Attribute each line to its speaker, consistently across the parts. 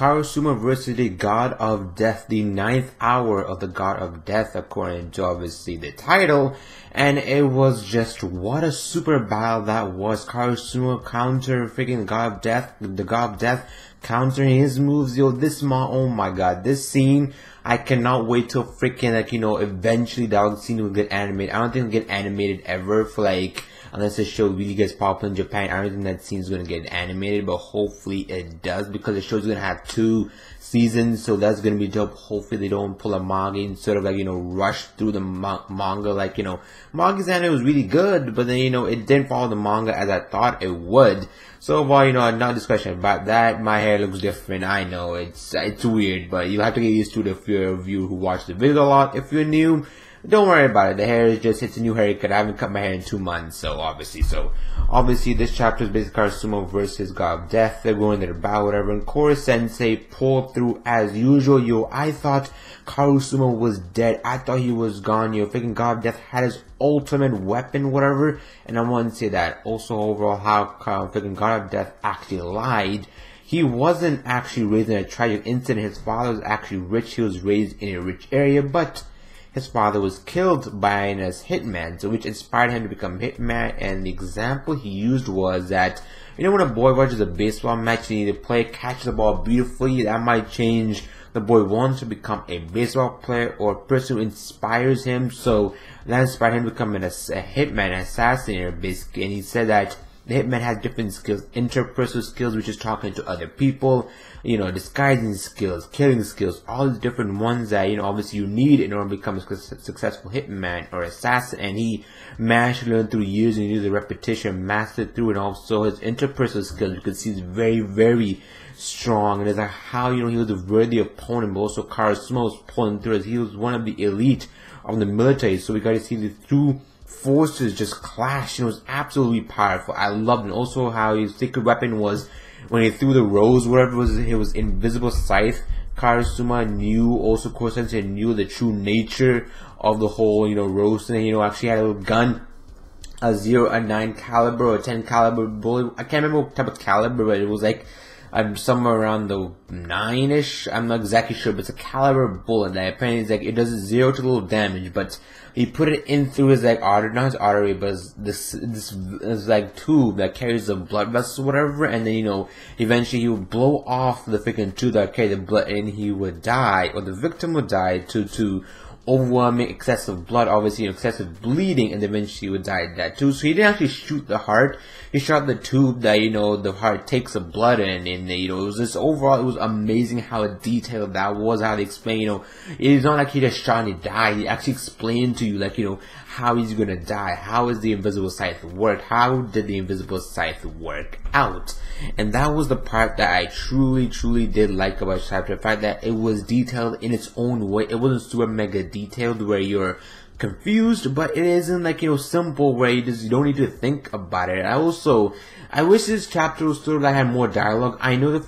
Speaker 1: Karasuma versus the God of Death, the 9th hour of the God of Death, according to obviously the title. And it was just, what a super battle that was. Karasuma counter freaking God of Death, the God of Death countering his moves. Yo, oh my god, this scene, I cannot wait till freaking, like, eventually that scene will get animated. I don't think it'll get animated ever for, like, unless the show really gets popular in Japan. I don't think that scene's gonna get animated, but hopefully it does, because the show's gonna have 2 seasons, so that's gonna be dope. Hopefully they don't pull a manga and sort of, like, rush through the manga. Like, manga's anime was really good, but then, it didn't follow the manga as I thought it would. So, well, not discussion about that. My hair looks different. I know it's weird, but you have to get used to it if you're a viewer who watches the video a lot. If you're new, don't worry about it. The hair is just, it's a new haircut. I haven't cut my hair in 2 months, so obviously this chapter is basically Karasuma versus God of Death. They're going to their battle, whatever, and Koro Sensei pulled through as usual. Yo, I thought Karasuma was dead. I thought he was gone. Yo, freaking God of Death had his ultimate weapon, whatever, and I want to say that. Also, overall, how freaking God of Death actually lied. He wasn't actually raised in a tragic incident. His father was actually rich. He was raised in a rich area, but his father was killed by an hitman, so which inspired him to become hitman. And the example he used was that, when a boy watches a baseball match, you need to play, catch the ball beautifully, that might change the boy wants to become a baseball player or a person who inspires him. So that inspired him to become a hitman, an assassinator, basically. And he said that the hitman has different skills: interpersonal skills, which is talking to other people, disguising skills, killing skills, all these different ones that, obviously you need in order to become a successful hitman or assassin. And he managed to learn through years and years of repetition, mastered through, and also his interpersonal skills, you can see, is very, very strong. And it's like how, he was a worthy opponent, but also Karasuma was pulling through as he was one of the elite of the military. So we got to see the two forces just clash, and it was absolutely powerful. I loved it. Also how his secret weapon was, when he threw the rose, whatever it was invisible scythe. Karasuma knew, also Koro Sensei knew the true nature of the whole, rose, and actually had a little gun, a 9 caliber or 10 caliber bullet. I can't remember what type of caliber, but it was like somewhere around the 9-ish. I'm not exactly sure, but it's a caliber bullet that apparently is like, it does 0 to little damage, but he put it in through his like artery, not his artery, but this like tube that carries the blood vessels or whatever, and then eventually he would blow off the freaking tube that carried the blood, and he would die, or the victim would die to overwhelming excessive blood, obviously excessive bleeding, and eventually he would die of that too. So he didn't actually shoot the heart, he shot the tube that the heart takes the blood in, and it was just, overall it was amazing how detailed that was, how they explain, it's not like he just shot and he died. He actually explained to you, like, how he's gonna die, how is the invisible scythe work, how did the invisible scythe work out. And that was the part that I truly did like about chapter, the fact that it was detailed in its own way. It wasn't super mega detailed where you're confused, but it isn't like, simple where you don't need to think about it. I wish this chapter was sort of like had more dialogue. I know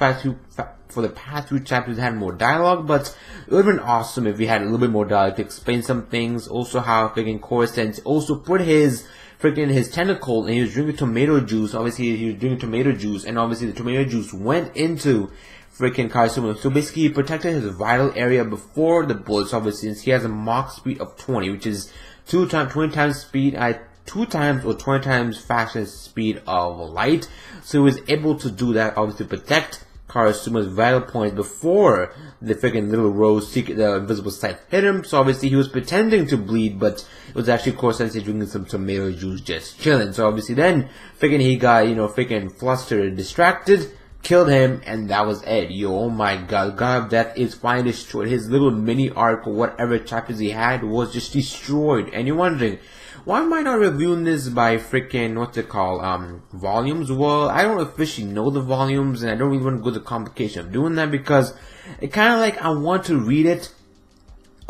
Speaker 1: for the past few chapters had more dialogue, but it would have been awesome if we had a little bit more dialogue to explain some things. Also how freaking Koro Sensei also put his tentacle, and he was drinking tomato juice. Obviously he was drinking tomato juice, and obviously the tomato juice went into freaking Karasuma. So basically he protected his vital area before the bullets, obviously, since he has a Mach speed of 20, which is 20 times speed at 2 times or 20 times faster than speed of light. So he was able to do that, obviously, to protect Karasuma's vital points before the freaking little rose, the invisible scythe, hit him. So obviously he was pretending to bleed, but it was actually Koro Sensei drinking some tomato juice, just chilling. So obviously then freaking he got freaking flustered, distracted, killed him, and that was it. Yo, oh my god, God of Death is finally destroyed. His little mini arc or whatever chapters he had was just destroyed. And you're wondering, why am I not reviewing this by freaking, what's it called, volumes? Well, I don't officially know the volumes, and I don't really want to go to the complication of doing that, because it kind of like, I want to read it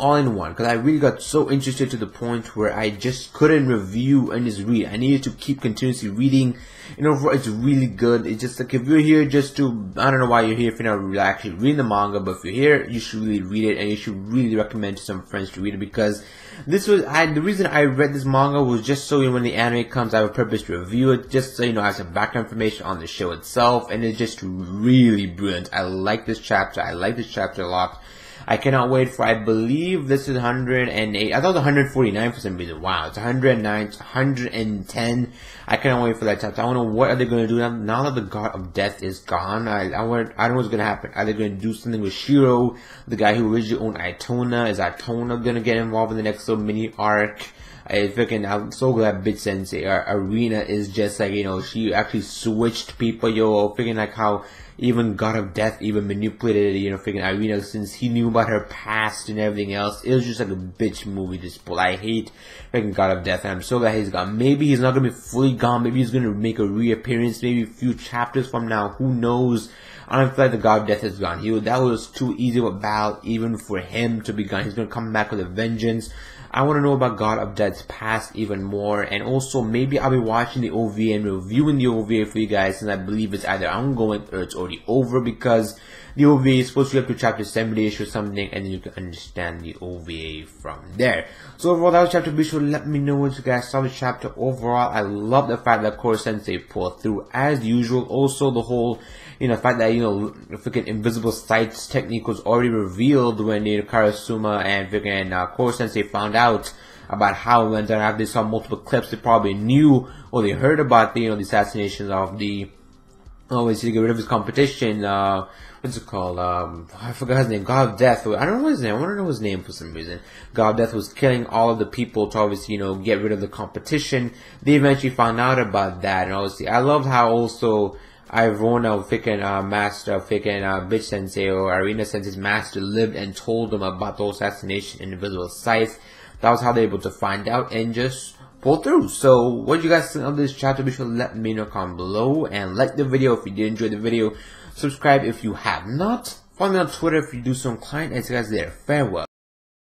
Speaker 1: all in one, because I really got so interested to the point where I just couldn't review and just read. I needed to keep continuously reading. You know, it's really good. It's just like, if you're here just to, I don't know why you're here if you're not actually reading the manga, but if you're here, you should really read it, and you should really recommend to some friends to read it, because this was, the reason I read this manga was just so, you know, when the anime comes, I have a purpose to review it, just so, you know, I have some background information on the show itself, and it's just really brilliant. I like this chapter. I like this chapter a lot. I cannot wait for, I believe this is 108, I thought it was 149 for some reason. Wow, it's 109, it's 110. I cannot wait for that chapter. I want to know what are they going to do now that the God of Death is gone. I don't know what's going to happen. Are they going to do something with Shiro, the guy who originally owned Itona? Is Itona going to get involved in the next little mini arc? I'm so glad Bitch Sensei, Arena is just like, you know, she actually switched people, yo, freaking like how even God of Death even manipulated, you know, freaking Irina, since he knew about her past and everything else. It was just like a bitch movie, this pull. I hate freaking God of Death, and I'm so glad he's gone. Maybe he's not gonna be fully gone, maybe he's gonna make a reappearance, maybe a few chapters from now, who knows. I don't feel like the God of Death is gone. That was too easy of a battle even for him to be gone. He's gonna come back with a vengeance. I want to know about God of Death's past even more, and also maybe I'll be watching the OVA and reviewing the OVA for you guys, since I believe it's either ongoing or it's already over, because the OVA is supposed to be up to chapter 70-ish or something, and then you can understand the OVA from there. So overall, that was chapter. Be sure to let me know what you guys saw of the chapter. Overall, I love the fact that Koro Sensei pulled through as usual. Also, the whole, you know, the fact that, you know, freaking invisible sights technique was already revealed when, you know, Karasuma and freaking Koro Sensei found out about how it went down. After they saw multiple clips, they probably knew or they heard about the, you know, the assassinations of the, to get rid of his competition, what's it called, I forgot his name, God of Death. I don't know his name, I want to know his name for some reason. God of Death was killing all of the people to obviously, you know, get rid of the competition. They eventually found out about that, and obviously, I loved how also Ivona, freaking master, freaking Bitch Sensei or Arena Sensei's master lived and told them about the assassination in Invisible Sights. That was how they were able to find out and just pull through. So, what do you guys think of this chapter? Be sure to let me know down below, and like the video if you did enjoy the video. Subscribe if you have not. Follow me on Twitter if you do so inclined. And see you guys there. Farewell.